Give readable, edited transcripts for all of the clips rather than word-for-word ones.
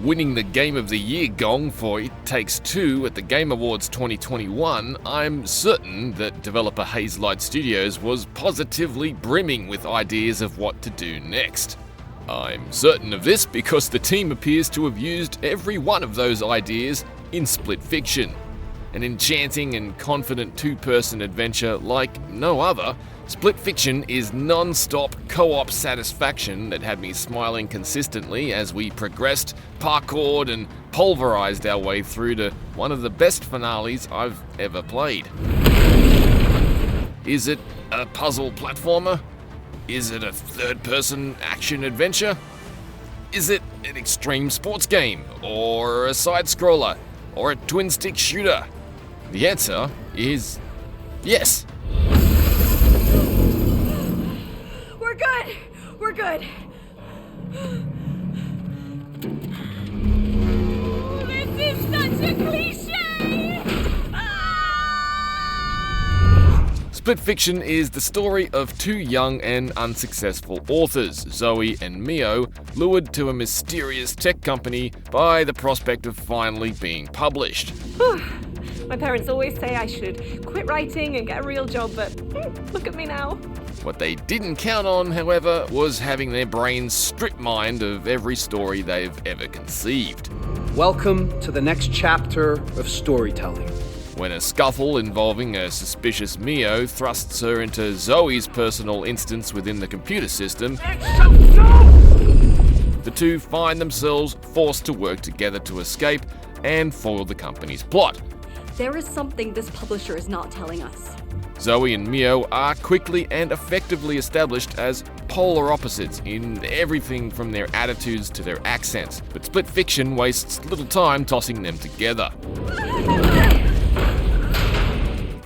winning the Game of the Year gong for It Takes Two at the Game Awards 2021, I'm certain that developer Hazelight Studios was positively brimming with ideas of what to do next. I'm certain of this because the team appears to have used every one of those ideas in Split Fiction. An enchanting and confident two-person adventure like no other, Split Fiction is non-stop co-op satisfaction that had me smiling consistently as we progressed, parkoured and pulverized our way through to one of the best finales I've ever played. Is it a puzzle platformer? Is it a third-person action-adventure? Is it an extreme sports game, or a side-scroller, or a twin-stick shooter? The answer is yes. We're good. This is such a cliche! Split Fiction is the story of two young and unsuccessful authors, Zoe and Mio, lured to a mysterious tech company by the prospect of finally being published. My parents always say I should quit writing and get a real job, but look at me now. What they didn't count on, however, was having their brains strip-mined of every story they've ever conceived. Welcome to the next chapter of storytelling. When a scuffle involving a suspicious Mio thrusts her into Zoe's personal instance within the computer system, the two find themselves forced to work together to escape and foil the company's plot. There is something this publisher is not telling us. Zoe and Mio are quickly and effectively established as polar opposites in everything from their attitudes to their accents, but Split Fiction wastes little time tossing them together.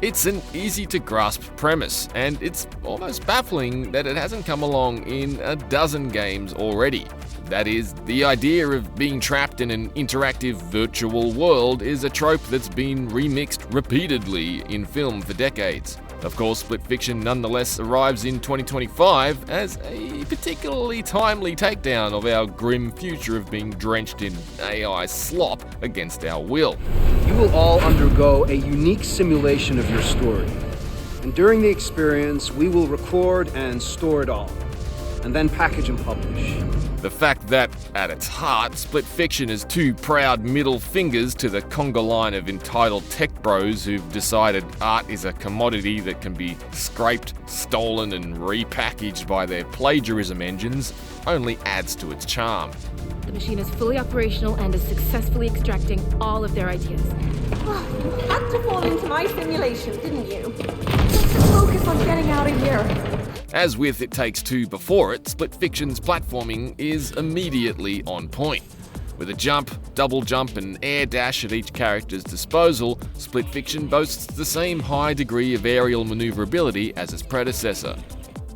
It's an easy-to-grasp premise, and it's almost baffling that it hasn't come along in a dozen games already. That is, the idea of being trapped in an interactive virtual world is a trope that's been remixed repeatedly in film for decades. Of course, Split Fiction nonetheless arrives in 2025 as a particularly timely takedown of our grim future of being drenched in AI slop against our will. You will all undergo a unique simulation of your story. And during the experience, we will record and store it all, and then package and publish. The fact that, at its heart, Split Fiction is two proud middle fingers to the conga line of entitled tech bros who've decided art is a commodity that can be scraped, stolen, and repackaged by their plagiarism engines only adds to its charm. The machine is fully operational and is successfully extracting all of their ideas. You had to fall into my simulation, didn't you? Let's focus on getting out of here. As with It Takes Two before it, Split Fiction's platforming is immediately on point. With a jump, double jump, and air dash at each character's disposal, Split Fiction boasts the same high degree of aerial maneuverability as its predecessor.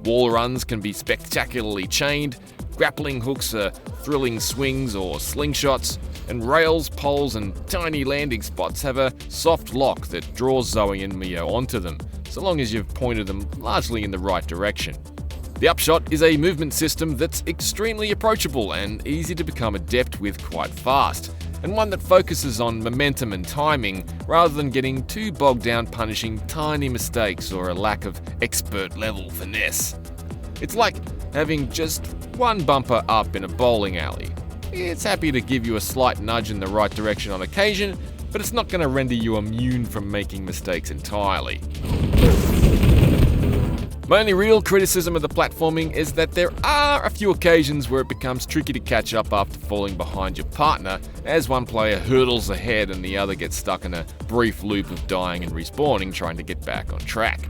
Wall runs can be spectacularly chained, grappling hooks are thrilling swings or slingshots, and rails, poles, and tiny landing spots have a soft lock that draws Zoe and Mio onto them, so long as you've pointed them largely in the right direction. The upshot is a movement system that's extremely approachable and easy to become adept with quite fast, and one that focuses on momentum and timing rather than getting too bogged down punishing tiny mistakes or a lack of expert-level finesse. It's like having just one bumper up in a bowling alley. It's happy to give you a slight nudge in the right direction on occasion, but it's not going to render you immune from making mistakes entirely. My only real criticism of the platforming is that there are a few occasions where it becomes tricky to catch up after falling behind your partner, as one player hurdles ahead and the other gets stuck in a brief loop of dying and respawning trying to get back on track.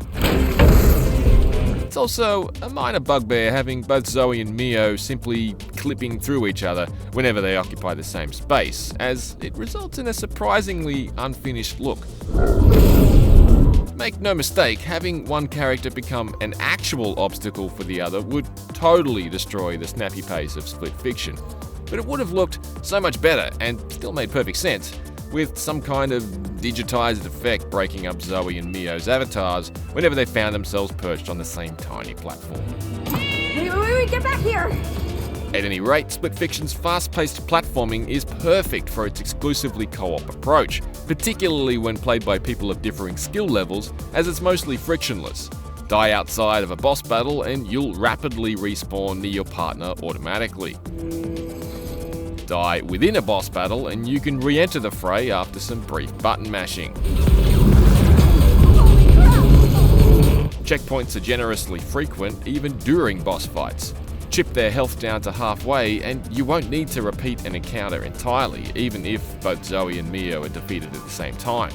It's also a minor bugbear having both Zoe and Mio simply clipping through each other whenever they occupy the same space, as it results in a surprisingly unfinished look. Make no mistake, having one character become an actual obstacle for the other would totally destroy the snappy pace of Split Fiction. But it would have looked so much better, and still made perfect sense, with some kind of digitized effect breaking up Zoe and Mio's avatars whenever they found themselves perched on the same tiny platform. Wait, get back here! At any rate, Split Fiction's fast-paced platforming is perfect for its exclusively co-op approach, particularly when played by people of differing skill levels, as it's mostly frictionless. Die outside of a boss battle and you'll rapidly respawn near your partner automatically. Die within a boss battle and you can re-enter the fray after some brief button mashing. Checkpoints are generously frequent even during boss fights. Chip their health down to halfway and you won't need to repeat an encounter entirely, even if both Zoe and Mio are defeated at the same time.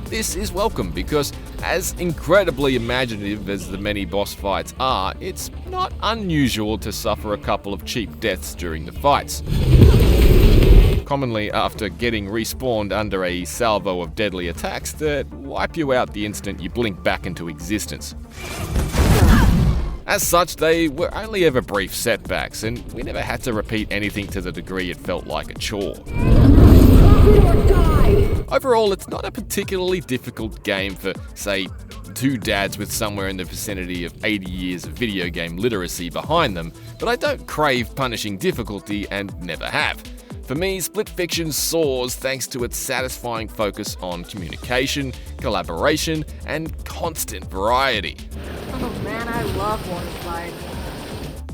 This is welcome because, as incredibly imaginative as the many boss fights are, it's not unusual to suffer a couple of cheap deaths during the fights. Commonly after getting respawned under a salvo of deadly attacks that wipe you out the instant you blink back into existence. As such, they were only ever brief setbacks, and we never had to repeat anything to the degree it felt like a chore. Overall, it's not a particularly difficult game for, say, two dads with somewhere in the vicinity of 80 years of video game literacy behind them, but I don't crave punishing difficulty and never have. For me, Split Fiction soars thanks to its satisfying focus on communication, collaboration, and constant variety. Oh man, I love water slides.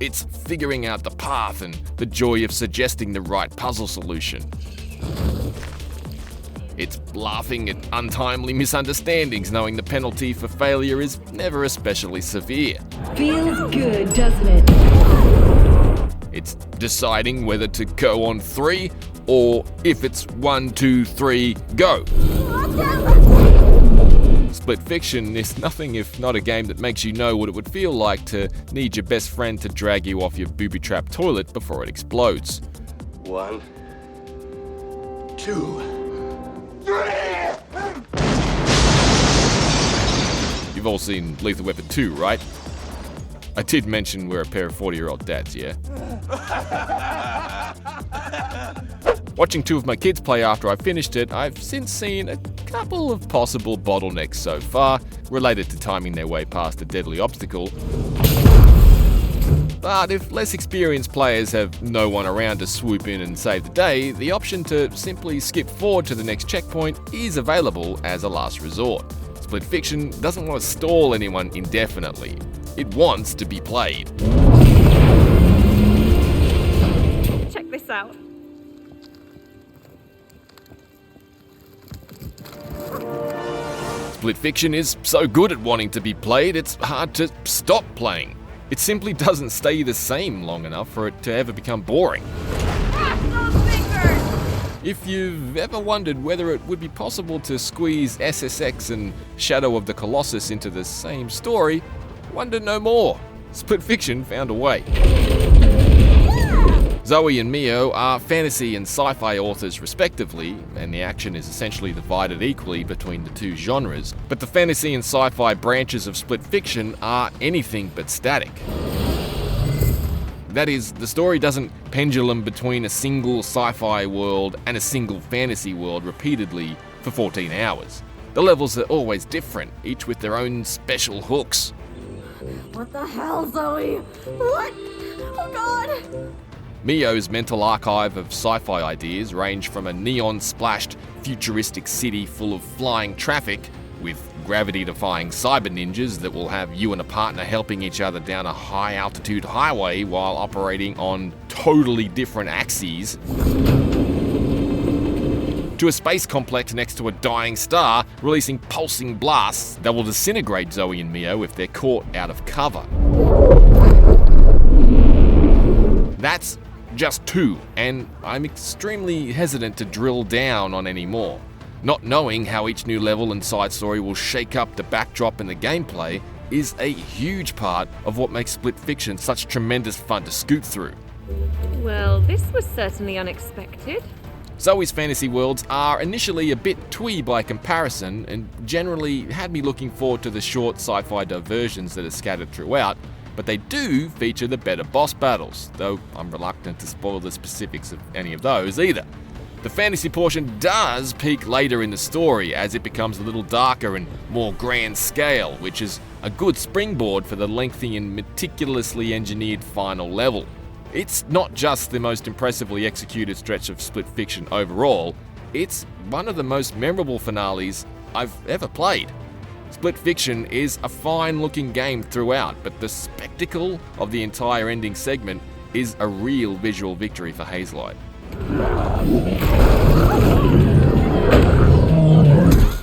It's figuring out the path and the joy of suggesting the right puzzle solution. It's laughing at untimely misunderstandings, knowing the penalty for failure is never especially severe. Feels good, doesn't it? It's deciding whether to go on 3 or if it's 1, 2, 3, go. Split Fiction is nothing if not a game that makes you know what it would feel like to need your best friend to drag you off your booby-trapped toilet before it explodes. 1, 2, 3! You've all seen Lethal Weapon 2, right? I did mention we're a pair of 40-year-old dads, yeah? Watching two of my kids play after I finished it, I've since seen a couple of possible bottlenecks so far, related to timing their way past a deadly obstacle. But if less experienced players have no one around to swoop in and save the day, the option to simply skip forward to the next checkpoint is available as a last resort. Split Fiction doesn't want to stall anyone indefinitely. It wants to be played. Check this out. Split Fiction is so good at wanting to be played, it's hard to stop playing. It simply doesn't stay the same long enough for it to ever become boring. If you've ever wondered whether it would be possible to squeeze SSX and Shadow of the Colossus into the same story, wonder no more. Split Fiction found a way. Zoe and Mio are fantasy and sci-fi authors respectively, and the action is essentially divided equally between the two genres, but the fantasy and sci-fi branches of Split Fiction are anything but static. That is, the story doesn't pendulum between a single sci-fi world and a single fantasy world repeatedly for 14 hours. The levels are always different, each with their own special hooks. What the hell, Zoe? What? Oh god! Mio's mental archive of sci-fi ideas range from a neon-splashed futuristic city full of flying traffic with gravity-defying cyber ninjas that will have you and a partner helping each other down a high-altitude highway while operating on totally different axes, to a space complex next to a dying star releasing pulsing blasts that will disintegrate Zoe and Mio if they're caught out of cover. That's just 2, and I'm extremely hesitant to drill down on any more. Not knowing how each new level and side story will shake up the backdrop and the gameplay is a huge part of what makes Split Fiction such tremendous fun to scoot through. Well, this was certainly unexpected. Zoe's fantasy worlds are initially a bit twee by comparison and generally had me looking forward to the short sci-fi diversions that are scattered throughout, but they do feature the better boss battles, though I'm reluctant to spoil the specifics of any of those either. The fantasy portion does peak later in the story as it becomes a little darker and more grand scale, which is a good springboard for the lengthy and meticulously engineered final level. It's not just the most impressively executed stretch of split fiction overall, it's one of the most memorable finales I've ever played. Split Fiction is a fine-looking game throughout, but the spectacle of the entire ending segment is a real visual victory for Hazelight.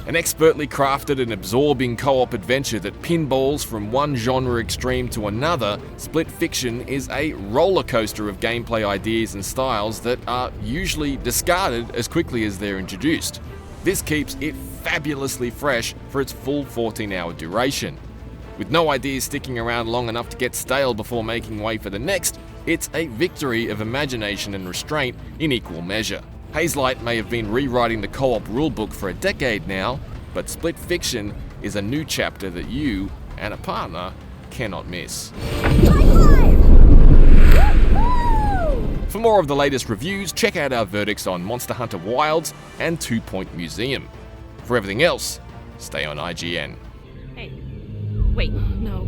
An expertly crafted and absorbing co-op adventure that pinballs from one genre extreme to another, Split Fiction is a rollercoaster of gameplay ideas and styles that are usually discarded as quickly as they're introduced. This keeps it fabulously fresh for its full 14-hour duration. With no ideas sticking around long enough to get stale before making way for the next, it's a victory of imagination and restraint in equal measure. Hazelight may have been rewriting the co-op rulebook for a decade now, but Split Fiction is a new chapter that you and a partner cannot miss. For more of the latest reviews, check out our verdicts on Monster Hunter Wilds and 2 Point Museum. For everything else, stay on IGN. Hey. Wait, no.